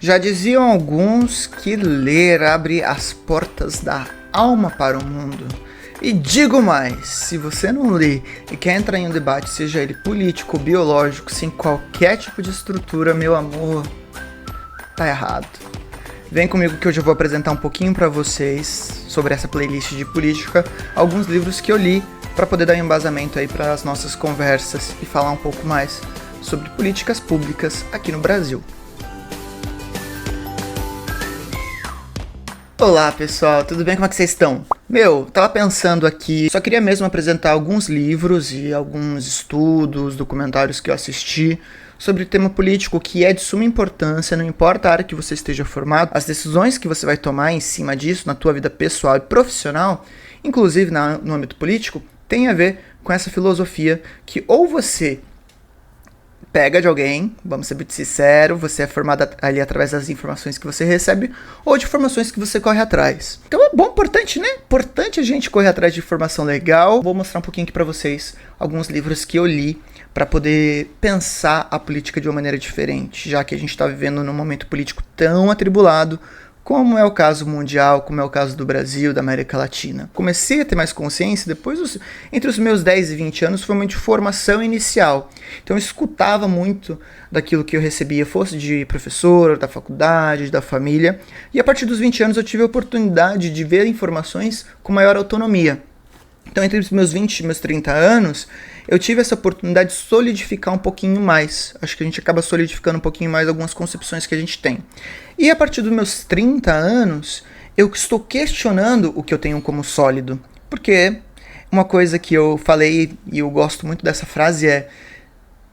Já diziam alguns que ler abre as portas da alma para o mundo. E digo mais, se você não lê e quer entrar em um debate, seja ele político ou biológico, sem qualquer tipo de estrutura, meu amor, tá errado. Vem comigo que hoje eu vou apresentar um pouquinho para vocês sobre essa playlist de política, alguns livros que eu li para poder dar um embasamento aí para as nossas conversas e falar um pouco mais sobre políticas públicas aqui no Brasil. Olá pessoal, tudo bem? Como é que vocês estão? Tava pensando aqui, só queria mesmo apresentar alguns livros e alguns estudos, documentários que eu assisti sobre tema político que é de suma importância, não importa a área que você esteja formado, as decisões que você vai tomar em cima disso na tua vida pessoal e profissional, inclusive no âmbito político, tem a ver com essa filosofia que ou você pega de alguém, vamos ser sinceros, você é formado ali através das informações que você recebe ou de informações que você corre atrás. Então é bom, importante, né? Importante a gente correr atrás de informação legal. Vou mostrar um pouquinho aqui pra vocês alguns livros que eu li para poder pensar a política de uma maneira diferente, já que a gente está vivendo num momento político tão atribulado, como é o caso mundial, como é o caso do Brasil, da América Latina. Comecei a ter mais consciência depois, entre os meus 10 e 20 anos, foi uma formação inicial. Então eu escutava muito daquilo que eu recebia, fosse de professor, da faculdade, da família. E a partir dos 20 anos eu tive a oportunidade de ver informações com maior autonomia. Então entre os meus 20 e meus 30 anos, eu tive essa oportunidade de solidificar um pouquinho mais. Acho que a gente acaba solidificando um pouquinho mais algumas concepções que a gente tem. E a partir dos meus 30 anos, eu estou questionando o que eu tenho como sólido. Porque uma coisa que eu falei, e eu gosto muito dessa frase, é: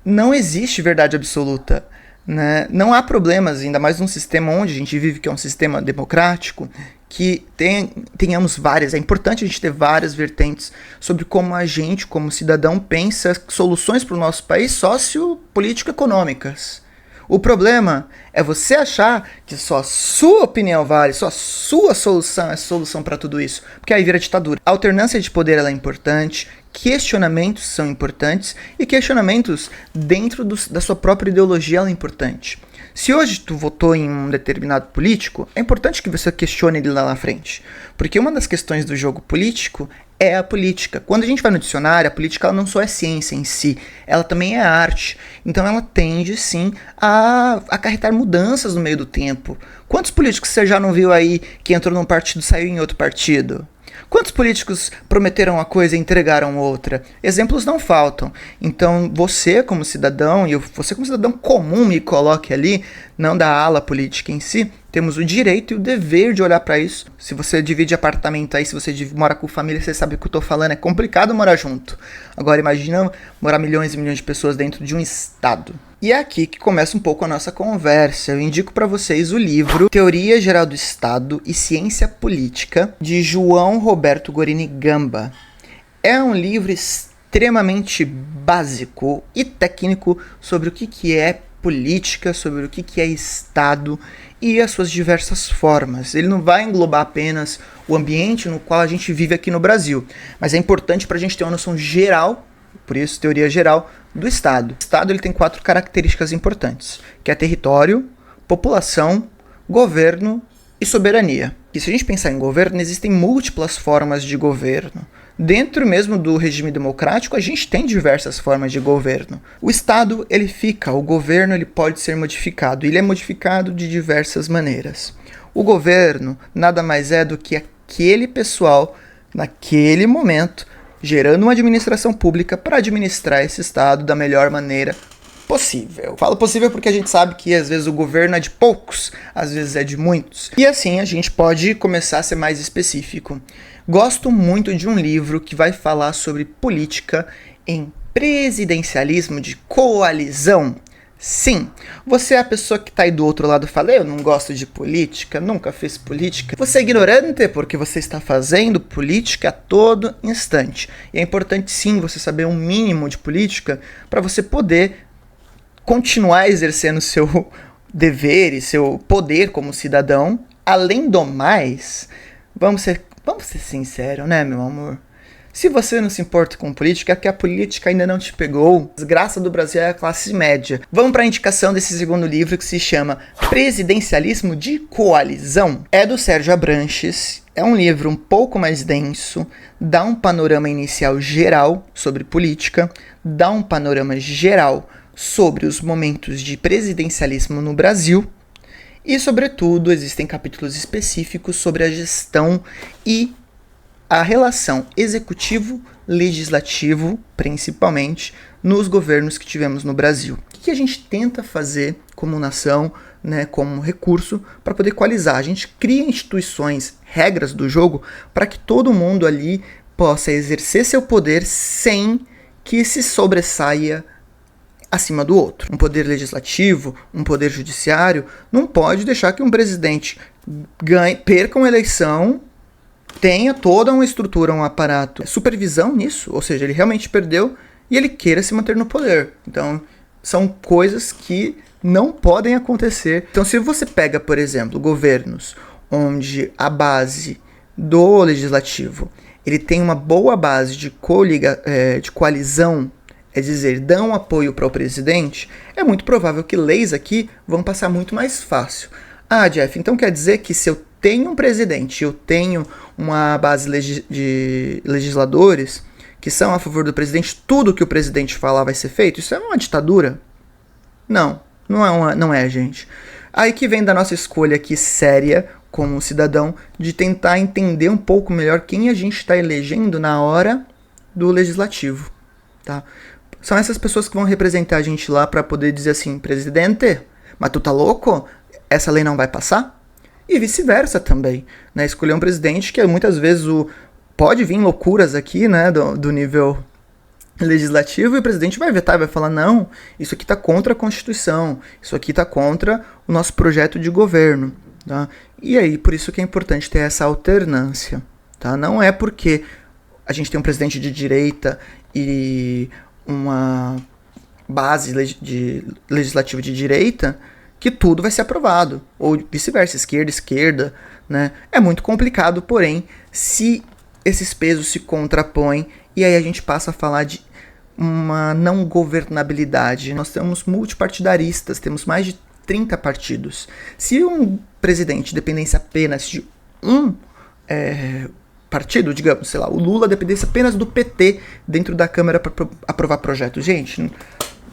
não existe verdade absoluta. Né? Não há problemas, ainda mais num sistema onde a gente vive, que é um sistema democrático, que tenhamos várias. É importante a gente ter várias vertentes sobre como a gente, como cidadão, pensa soluções para o nosso país sociopolítico-econômicas. O problema é você achar que só a sua opinião vale, só a sua solução é solução para tudo isso, porque aí vira ditadura. A alternância de poder ela é importante, questionamentos são importantes e questionamentos dentro da sua própria ideologia ela é importante. Se hoje tu votou em um determinado político, é importante que você questione ele lá na frente, porque uma das questões do jogo político é a política. Quando a gente vai no dicionário, a política ela não só é ciência em si, ela também é arte. Então ela tende, sim, a acarretar mudanças no meio do tempo. Quantos políticos você já não viu aí que entrou num partido e saiu em outro partido? Quantos políticos prometeram uma coisa e entregaram outra? Exemplos não faltam. Então você como cidadão, e você como cidadão comum me coloque ali, não da ala política em si, temos o direito e o dever de olhar para isso. Se você divide apartamento aí, se você mora com família, você sabe o que eu tô falando, é complicado morar junto. Agora imagina morar milhões e milhões de pessoas dentro de um estado. E é aqui que começa um pouco a nossa conversa. Eu indico para vocês o livro Teoria Geral do Estado e Ciência Política, de João Roberto Gorini Gamba. É um livro extremamente básico e técnico sobre o que é política, sobre o que é Estado e as suas diversas formas. Ele não vai englobar apenas o ambiente no qual a gente vive aqui no Brasil, mas é importante para a gente ter uma noção geral, por isso teoria geral, do Estado. O Estado ele tem 4 características importantes, que é território, população, governo e soberania. E se a gente pensar em governo, existem múltiplas formas de governo. Dentro mesmo do regime democrático, a gente tem diversas formas de governo. O Estado, ele fica, o governo ele pode ser modificado, ele é modificado de diversas maneiras. O governo nada mais é do que aquele pessoal, naquele momento, gerando uma administração pública para administrar esse Estado da melhor maneira possível. Falo possível porque a gente sabe que às vezes o governo é de poucos, às vezes é de muitos. E assim a gente pode começar a ser mais específico. Gosto muito de um livro que vai falar sobre política em presidencialismo de coalizão. Sim, você é a pessoa que tá aí do outro lado e fala: eu não gosto de política, nunca fiz política. Você é ignorante porque você está fazendo política a todo instante. E é importante sim você saber um mínimo de política para você poder continuar exercendo seu dever e seu poder como cidadão. Além do mais, vamos ser sinceros, né, meu amor? Se você não se importa com política, é que a política ainda não te pegou. A desgraça do Brasil é a classe média. Vamos para a indicação desse segundo livro que se chama Presidencialismo de Coalizão. É do Sérgio Abranches. É um livro um pouco mais denso, dá um panorama inicial geral sobre política, dá um panorama geral sobre os momentos de presidencialismo no Brasil e, sobretudo, existem capítulos específicos sobre a gestão e a relação executivo-legislativo, principalmente, nos governos que tivemos no Brasil. O que a gente tenta fazer como nação, né, como recurso, para poder equalizar? A gente cria instituições, regras do jogo, para que todo mundo ali possa exercer seu poder sem que se sobressaia acima do outro. Um poder legislativo, um poder judiciário, não pode deixar que um presidente perca uma eleição, tenha toda uma estrutura, um aparato, supervisão nisso, ou seja, ele realmente perdeu e ele queira se manter no poder. Então, são coisas que não podem acontecer. Então, se você pega, por exemplo, governos onde a base do legislativo ele tem uma boa base de coalizão, é dizer, dão apoio para o presidente, é muito provável que leis aqui vão passar muito mais fácil. Ah, Jeff, então quer dizer que se eu tenho um presidente, eu tenho uma base de legisladores que são a favor do presidente, tudo que o presidente falar vai ser feito? Isso é uma ditadura? Não é, gente. Aí que vem da nossa escolha aqui séria, como cidadão, de tentar entender um pouco melhor quem a gente está elegendo na hora do legislativo, tá? São essas pessoas que vão representar a gente lá para poder dizer assim, presidente, mas tu tá louco? Essa lei não vai passar? E vice-versa também, né? Escolher um presidente que muitas vezes pode vir loucuras aqui, né, do nível legislativo, e o presidente vai vetar, vai falar, não, isso aqui tá contra a Constituição, isso aqui tá contra o nosso projeto de governo, tá? E aí, por isso que é importante ter essa alternância, tá? Não é porque a gente tem um presidente de direita e uma base legislativa de direita que tudo vai ser aprovado, ou vice-versa, esquerda, né? É muito complicado, porém, se esses pesos se contrapõem, e aí a gente passa a falar de uma não governabilidade. Nós temos multipartidaristas, temos mais de 30 partidos. Se um presidente dependesse apenas de um partido, digamos, sei lá, o Lula dependesse apenas do PT dentro da Câmara para aprovar projetos, gente,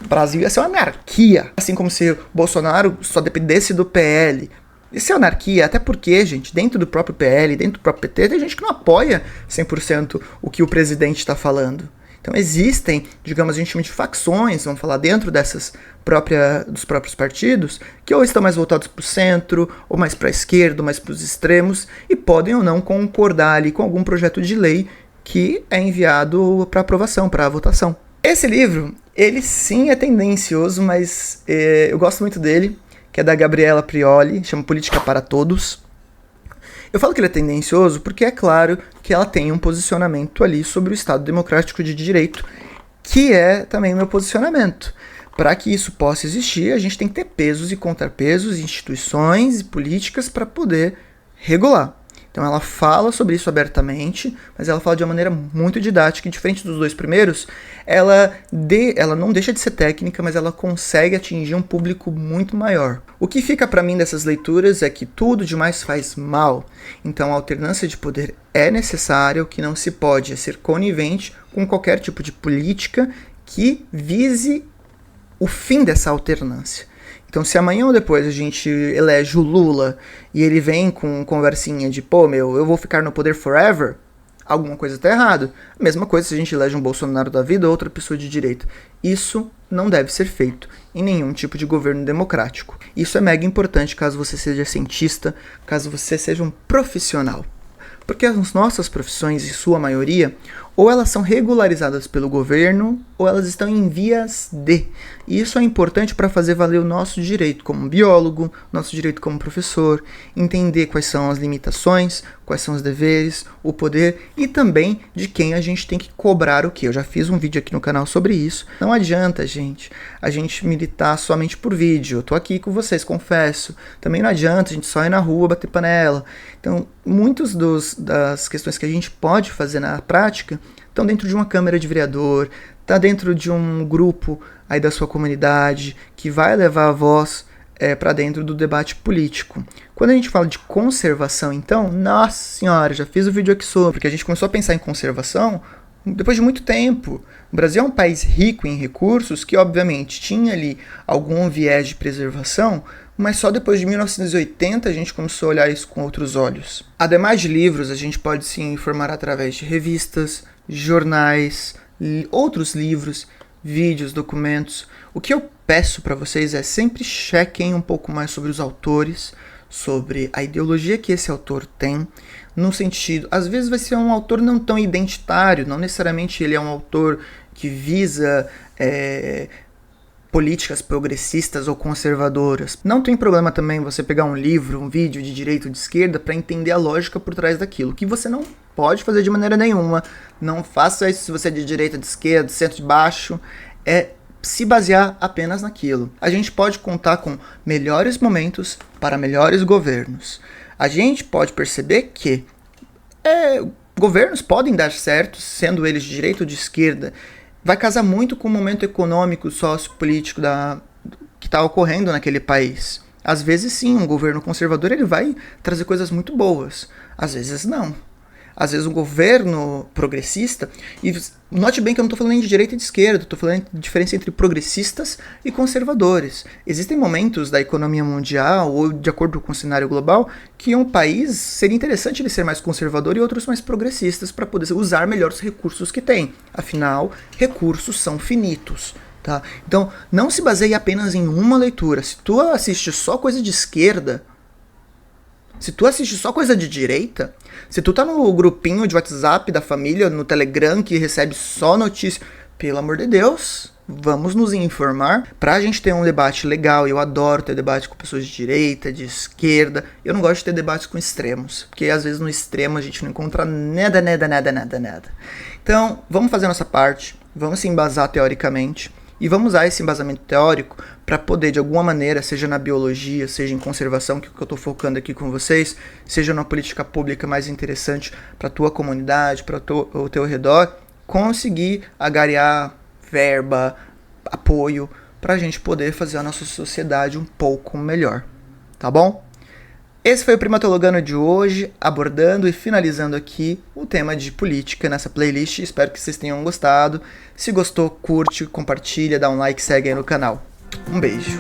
o Brasil ia ser uma anarquia. Assim como se o Bolsonaro só dependesse do PL. Isso é anarquia, até porque, gente, dentro do próprio PL, dentro do próprio PT, tem gente que não apoia 100% o que o presidente está falando. Então existem, digamos, a gente chama de facções, vamos falar, dentro dos próprios partidos, que ou estão mais voltados para o centro, ou mais para a esquerda, ou mais para os extremos, e podem ou não concordar ali com algum projeto de lei que é enviado para aprovação, para votação. Esse livro, ele sim é tendencioso, mas eu gosto muito dele, que é da Gabriela Prioli, chama Política para Todos. Eu falo que ele é tendencioso porque é claro que ela tem um posicionamento ali sobre o Estado Democrático de Direito, que é também o meu posicionamento. Para que isso possa existir, a gente tem que ter pesos e contrapesos, instituições e políticas para poder regular. Então ela fala sobre isso abertamente, mas ela fala de uma maneira muito didática, e diferente dos dois primeiros, ela não deixa de ser técnica, mas ela consegue atingir um público muito maior. O que fica para mim dessas leituras é que tudo demais faz mal, então a alternância de poder é necessária, o que não se pode é ser conivente com qualquer tipo de política que vise o fim dessa alternância. Então, se amanhã ou depois a gente elege o Lula e ele vem com conversinha de, eu vou ficar no poder forever, alguma coisa está errado. A mesma coisa se a gente elege um Bolsonaro da vida ou outra pessoa de direita. Isso não deve ser feito em nenhum tipo de governo democrático. Isso é mega importante caso você seja cientista, caso você seja um profissional. Porque as nossas profissões, em sua maioria, ou elas são regularizadas pelo governo, ou elas estão em vias de. E isso é importante para fazer valer o nosso direito como biólogo, nosso direito como professor, entender quais são as limitações, quais são os deveres, o poder e também de quem a gente tem que cobrar o quê. Eu já fiz um vídeo aqui no canal sobre isso. Não adianta, gente, a gente militar somente por vídeo. Eu tô aqui com vocês, confesso. Também não adianta a gente só ir na rua bater panela. Então, muitas das questões que a gente pode fazer na prática estão dentro de uma Câmara de Vereador, está dentro de um grupo aí da sua comunidade, que vai levar a voz para dentro do debate político. Quando a gente fala de conservação, então, nossa senhora, já fiz o vídeo aqui sobre, porque a gente começou a pensar em conservação depois de muito tempo. O Brasil é um país rico em recursos que, obviamente, tinha ali algum viés de preservação, mas só depois de 1980 a gente começou a olhar isso com outros olhos. Ademais de livros, a gente pode se informar através de revistas, jornais, outros livros, vídeos, documentos. O que eu peço para vocês é sempre chequem um pouco mais sobre os autores, sobre a ideologia que esse autor tem, no sentido, às vezes vai ser um autor não tão identitário, não necessariamente ele é um autor que visa políticas progressistas ou conservadoras. Não tem problema também você pegar um livro, um vídeo de direita ou de esquerda para entender a lógica por trás daquilo, que você não pode fazer de maneira nenhuma. Não faça isso se você é de direita, de esquerda, de centro, de baixo. Se basear apenas naquilo. A gente pode contar com melhores momentos para melhores governos. A gente pode perceber que governos podem dar certo, sendo eles de direita ou de esquerda. Vai casar muito com o momento econômico, sociopolítico que está ocorrendo naquele país. Às vezes sim, um governo conservador ele vai trazer coisas muito boas. Às vezes não. Às vezes um governo progressista, e note bem que eu não estou falando nem de direita e de esquerda, estou falando de diferença entre progressistas e conservadores. Existem momentos da economia mundial, ou de acordo com o cenário global, que um país seria interessante ele ser mais conservador e outros mais progressistas para poder usar melhor os recursos que tem. Afinal, recursos são finitos. Tá? Então, não se baseie apenas em uma leitura. Se tu assiste só coisa de esquerda, se tu assiste só coisa de direita, se tu tá no grupinho de WhatsApp da família, no Telegram, que recebe só notícia, pelo amor de Deus, vamos nos informar pra gente ter um debate legal. Eu adoro ter debate com pessoas de direita, de esquerda. Eu não gosto de ter debates com extremos, porque às vezes no extremo a gente não encontra nada. Então, vamos fazer a nossa parte, vamos se embasar teoricamente. E vamos usar esse embasamento teórico para poder, de alguma maneira, seja na biologia, seja em conservação, que eu estou focando aqui com vocês, seja numa política pública mais interessante para a tua comunidade, para o teu redor, conseguir agariar verba, apoio, para a gente poder fazer a nossa sociedade um pouco melhor. Tá bom? Esse foi o Primatologando de hoje, abordando e finalizando aqui o tema de política nessa playlist. Espero que vocês tenham gostado. Se gostou, curte, compartilha, dá um like, segue aí no canal. Um beijo.